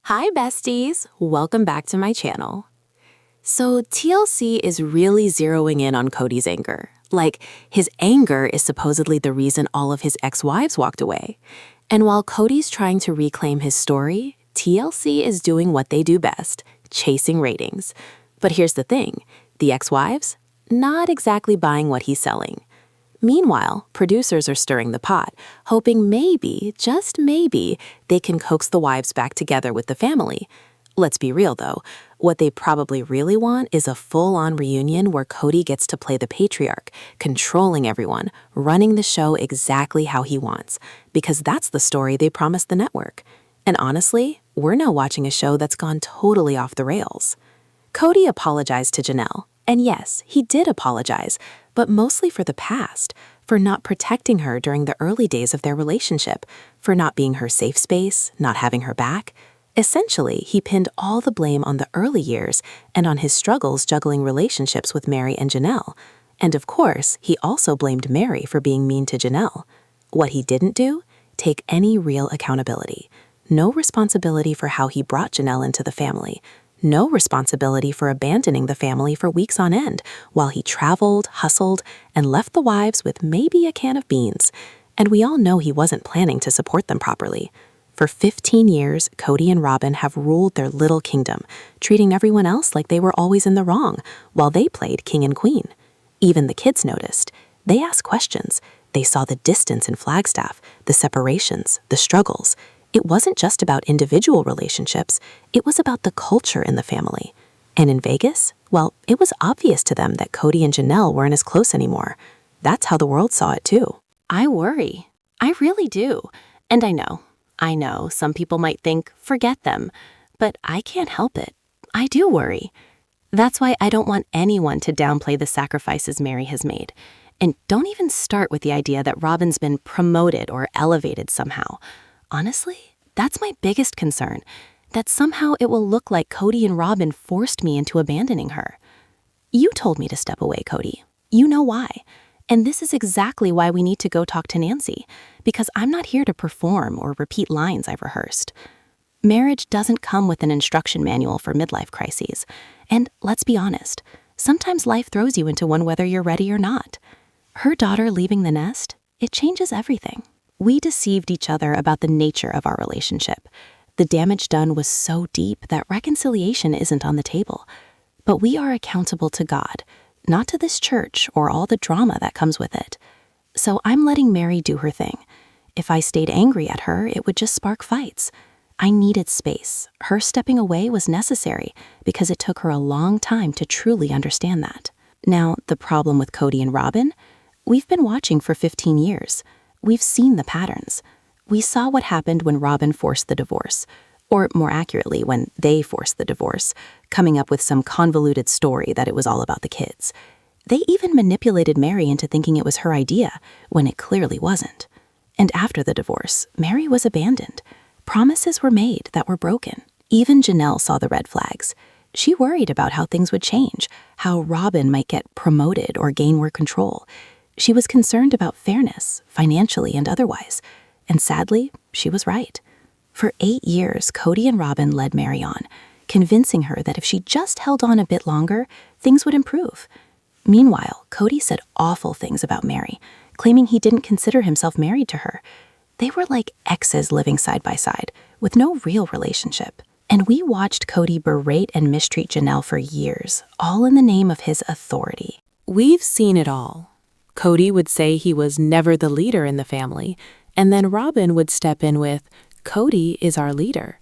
Hi besties, welcome back to my channel. So TLC is really zeroing in on Kody's anger. Like, his anger is supposedly the reason all of his ex-wives walked away. And while Kody's trying to reclaim his story, TLC is doing what they do best, chasing ratings. But here's the thing, the ex-wives, not exactly buying what he's selling. Meanwhile, producers are stirring the pot, hoping maybe, just maybe, they can coax the wives back together with the family. Let's be real though, what they probably really want is a full-on reunion where Kody gets to play the patriarch, controlling everyone, running the show exactly how he wants, because that's the story they promised the network. And honestly, we're now watching a show that's gone totally off the rails. Kody apologized to Janelle, and yes, he did apologize, but mostly for the past, for not protecting her during the early days of their relationship, for not being her safe space, not having her back. Essentially, he pinned all the blame on the early years and on his struggles juggling relationships with Meri and Janelle. And of course, he also blamed Meri for being mean to Janelle. What he didn't do? Take any real accountability. No responsibility for how he brought Janelle into the family. No responsibility for abandoning the family for weeks on end while he traveled, hustled, and left the wives with maybe a can of beans. And we all know he wasn't planning to support them properly. For 15 years, Kody and Robyn have ruled their little kingdom, treating everyone else like they were always in the wrong, while they played king and queen. Even the kids noticed. They asked questions. They saw the distance in Flagstaff, the separations, the struggles. It wasn't just about individual relationships, it was about the culture in the family. And in Vegas, well, it was obvious to them that Kody and Janelle weren't as close anymore. That's how the world saw it too. I worry. I really do. And I know, some people might think, forget them. But I can't help it. I do worry. That's why I don't want anyone to downplay the sacrifices Meri has made. And don't even start with the idea that Robyn's been promoted or elevated somehow. Honestly, that's my biggest concern, that somehow it will look like Kody and Robyn forced me into abandoning her. You told me to step away, Kody. You know why. And this is exactly why we need to go talk to Nancy, because I'm not here to perform or repeat lines I've rehearsed. Marriage doesn't come with an instruction manual for midlife crises. And let's be honest, sometimes life throws you into one whether you're ready or not. Her daughter leaving the nest, it changes everything. We deceived each other about the nature of our relationship. The damage done was so deep that reconciliation isn't on the table. But we are accountable to God, not to this church or all the drama that comes with it. So I'm letting Meri do her thing. If I stayed angry at her, it would just spark fights. I needed space. Her stepping away was necessary because it took her a long time to truly understand that. Now, the problem with Kody and Robyn? We've been watching for 15 years. We've seen the patterns. We saw what happened when Robyn forced the divorce, or more accurately, when they forced the divorce, coming up with some convoluted story that it was all about the kids. They even manipulated Meri into thinking it was her idea, when it clearly wasn't. And after the divorce, Meri was abandoned. Promises were made that were broken. Even Janelle saw the red flags. She worried about how things would change, how Robyn might get promoted or gain more control. She was concerned about fairness, financially and otherwise. And sadly, she was right. For 8 years, Kody and Robyn led Meri on, convincing her that if she just held on a bit longer, things would improve. Meanwhile, Kody said awful things about Meri, claiming he didn't consider himself married to her. They were like exes living side by side, with no real relationship. And we watched Kody berate and mistreat Janelle for years, all in the name of his authority. We've seen it all. Kody would say he was never the leader in the family, and then Robyn would step in with, Kody is our leader.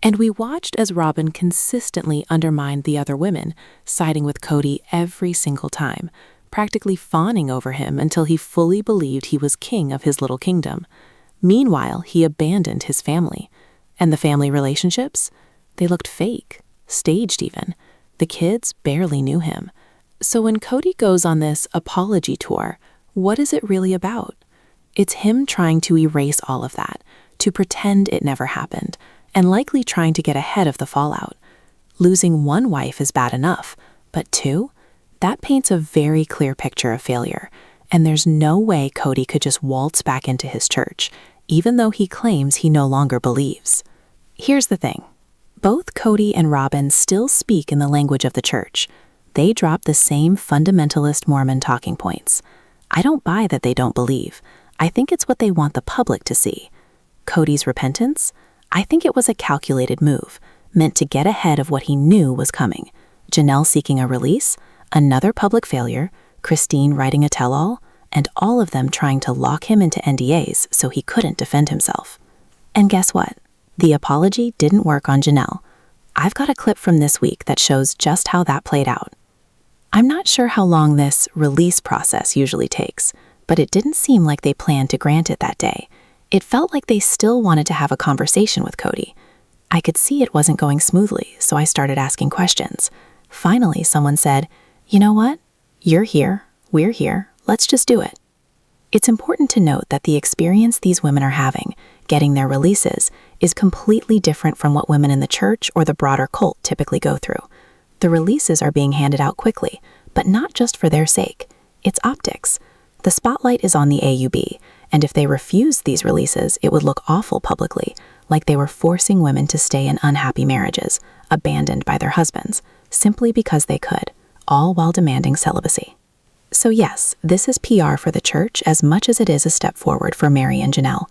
And we watched as Robyn consistently undermined the other women, siding with Kody every single time, practically fawning over him until he fully believed he was king of his little kingdom. Meanwhile, he abandoned his family. And the family relationships? They looked fake, staged even. The kids barely knew him. So when Kody goes on this apology tour, what is it really about? It's him trying to erase all of that, to pretend it never happened, and likely trying to get ahead of the fallout. Losing one wife is bad enough, but 2? That paints a very clear picture of failure, and there's no way Kody could just waltz back into his church, even though he claims he no longer believes. Here's the thing. Both Kody and Robyn still speak in the language of the church. They drop the same fundamentalist Mormon talking points. I don't buy that they don't believe. I think it's what they want the public to see. Kody's repentance? I think it was a calculated move, meant to get ahead of what he knew was coming. Janelle seeking a release, another public failure, Christine writing a tell-all, and all of them trying to lock him into NDAs so he couldn't defend himself. And guess what? The apology didn't work on Janelle. I've got a clip from this week that shows just how that played out. I'm not sure how long this release process usually takes, but it didn't seem like they planned to grant it that day. It felt like they still wanted to have a conversation with Kody. I could see it wasn't going smoothly, so I started asking questions. Finally, someone said, "You know what? You're here, we're here, let's just do it." It's important to note that the experience these women are having, getting their releases, is completely different from what women in the church or the broader cult typically go through. The releases are being handed out quickly, but not just for their sake. It's optics. The spotlight is on the AUB, and if they refuse these releases, it would look awful publicly, like they were forcing women to stay in unhappy marriages, abandoned by their husbands, simply because they could, all while demanding celibacy. So yes, this is PR for the church as much as it is a step forward for Meri and Janelle.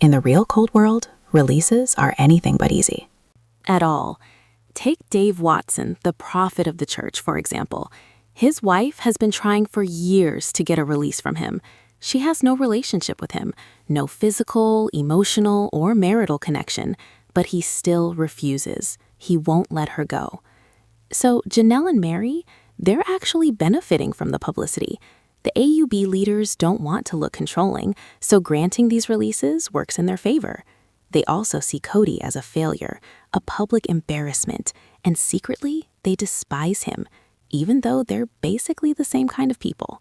In the real cold world, releases are anything but easy. At all. Take Dave Watson, the prophet of the church, for example. His wife has been trying for years to get a release from him. She has no relationship with him, no physical, emotional, or marital connection, but he still refuses. He won't let her go. So Janelle and Meri, they're actually benefiting from the publicity. The AUB leaders don't want to look controlling, so granting these releases works in their favor. They also see Kody as a failure, a public embarrassment, and secretly, they despise him, even though they're basically the same kind of people.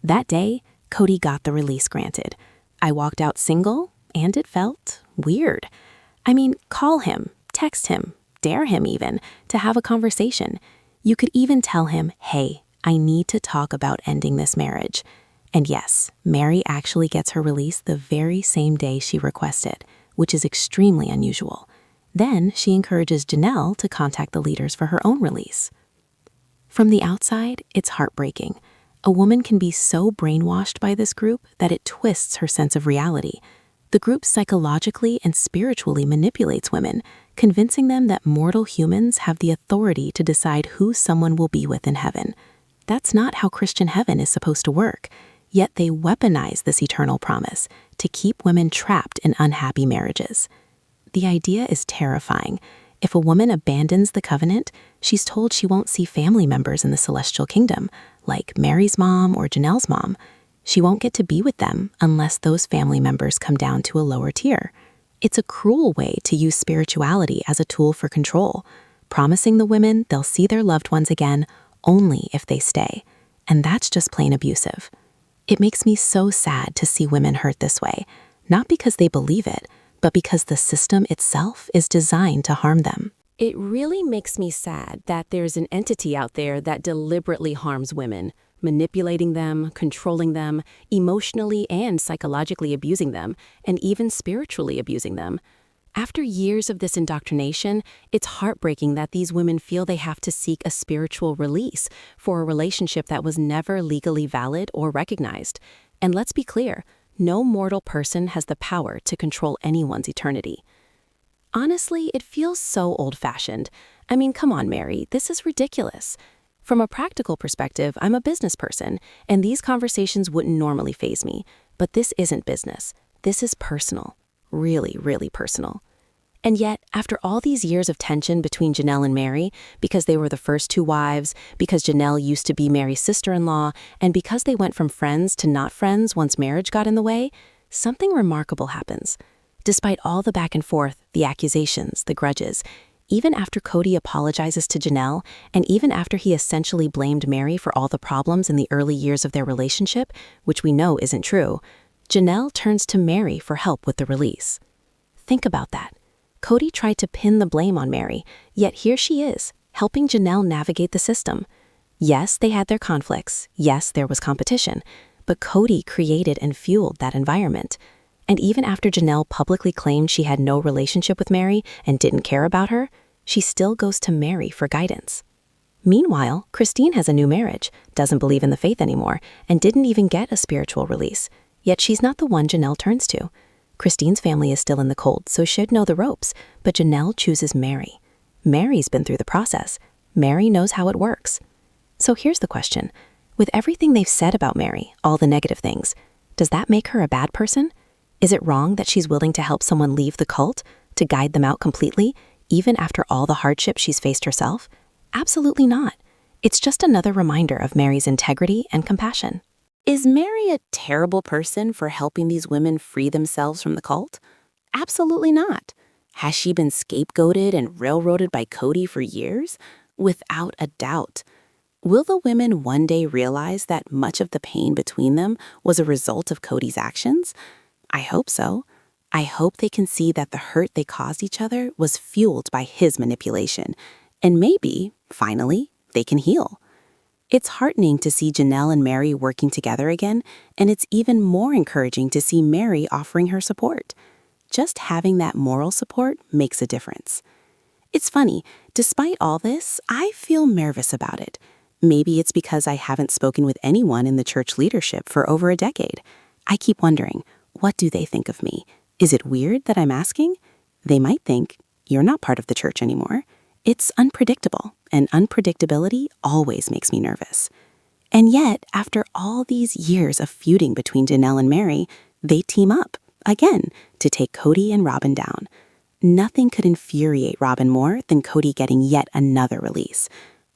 That day, Kody got the release granted. I walked out single, and it felt weird. I mean, call him, text him, dare him even, to have a conversation. You could even tell him, hey, I need to talk about ending this marriage. And yes, Meri actually gets her release the very same day she requested, which is extremely unusual. Then she encourages Janelle to contact the leaders for her own release. From the outside, it's heartbreaking. A woman can be so brainwashed by this group that it twists her sense of reality. The group psychologically and spiritually manipulates women, convincing them that mortal humans have the authority to decide who someone will be with in heaven. That's not how Christian heaven is supposed to work, yet they weaponize this eternal promise to keep women trapped in unhappy marriages. The idea is terrifying. If a woman abandons the covenant, she's told she won't see family members in the celestial kingdom, like Meri's mom or Janelle's mom. She won't get to be with them unless those family members come down to a lower tier. It's a cruel way to use spirituality as a tool for control, promising the women they'll see their loved ones again only if they stay. And that's just plain abusive. It makes me so sad to see women hurt this way, not because they believe it, but because the system itself is designed to harm them. It really makes me sad that there's an entity out there that deliberately harms women, manipulating them, controlling them, emotionally and psychologically abusing them, and even spiritually abusing them. After years of this indoctrination, it's heartbreaking that these women feel they have to seek a spiritual release for a relationship that was never legally valid or recognized. And let's be clear, no mortal person has the power to control anyone's eternity. Honestly, it feels so old-fashioned. I mean, come on, Meri, this is ridiculous. From a practical perspective, I'm a business person, and these conversations wouldn't normally faze me. But this isn't business. This is personal. Really, really personal. And yet, after all these years of tension between Janelle and Meri, because they were the first two wives, because Janelle used to be Meri's sister-in-law, and because they went from friends to not friends once marriage got in the way, something remarkable happens. Despite all the back and forth, the accusations, the grudges, even after Kody apologizes to Janelle, and even after he essentially blamed Meri for all the problems in the early years of their relationship, which we know isn't true, Janelle turns to Meri for help with the release. Think about that. Kody tried to pin the blame on Meri, yet here she is, helping Janelle navigate the system. Yes, they had their conflicts. Yes, there was competition. But Kody created and fueled that environment. And even after Janelle publicly claimed she had no relationship with Meri and didn't care about her, she still goes to Meri for guidance. Meanwhile, Christine has a new marriage, doesn't believe in the faith anymore, and didn't even get a spiritual release. Yet she's not the one Janelle turns to. Christine's family is still in the cold, so should know the ropes, but Janelle chooses Meri. Meri's been through the process. Meri knows how it works. So here's the question. With everything they've said about Meri, all the negative things, does that make her a bad person? Is it wrong that she's willing to help someone leave the cult, to guide them out completely, even after all the hardships she's faced herself? Absolutely not. It's just another reminder of Meri's integrity and compassion. Is Meri a terrible person for helping these women free themselves from the cult? Absolutely not. Has she been scapegoated and railroaded by Cody for years? Without a doubt. Will the women one day realize that much of the pain between them was a result of Cody's actions? I hope so. I hope they can see that the hurt they caused each other was fueled by his manipulation. And maybe, finally, they can heal. It's heartening to see Janelle and Meri working together again, and it's even more encouraging to see Meri offering her support. Just having that moral support makes a difference. It's funny, despite all this, I feel nervous about it. Maybe it's because I haven't spoken with anyone in the church leadership for over a decade. I keep wondering, what do they think of me? Is it weird that I'm asking? They might think, you're not part of the church anymore. It's unpredictable, and unpredictability always makes me nervous. And yet, after all these years of feuding between Janelle and Meri, they team up, again, to take Kody and Robyn down. Nothing could infuriate Robyn more than Kody getting yet another release.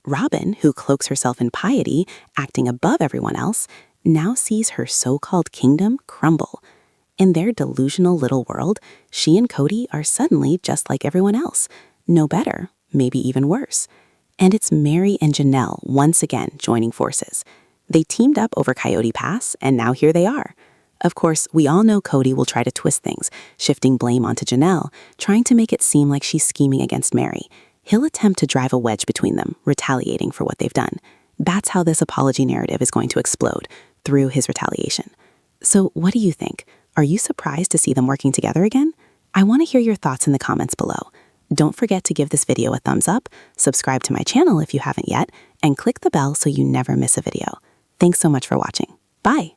Robyn, who cloaks herself in piety, acting above everyone else, now sees her so-called kingdom crumble. In their delusional little world, she and Kody are suddenly just like everyone else. No better, maybe even worse. And it's Meri and Janelle once again joining forces. They teamed up over Coyote Pass, and now here they are. Of course, we all know Kody will try to twist things, shifting blame onto Janelle, trying to make it seem like she's scheming against Meri. He'll attempt to drive a wedge between them, retaliating for what they've done. That's how this apology narrative is going to explode, through his retaliation. So what do you think? Are you surprised to see them working together again? I want to hear your thoughts in the comments below. Don't forget to give this video a thumbs up, subscribe to my channel if you haven't yet, and click the bell so you never miss a video. Thanks so much for watching. Bye!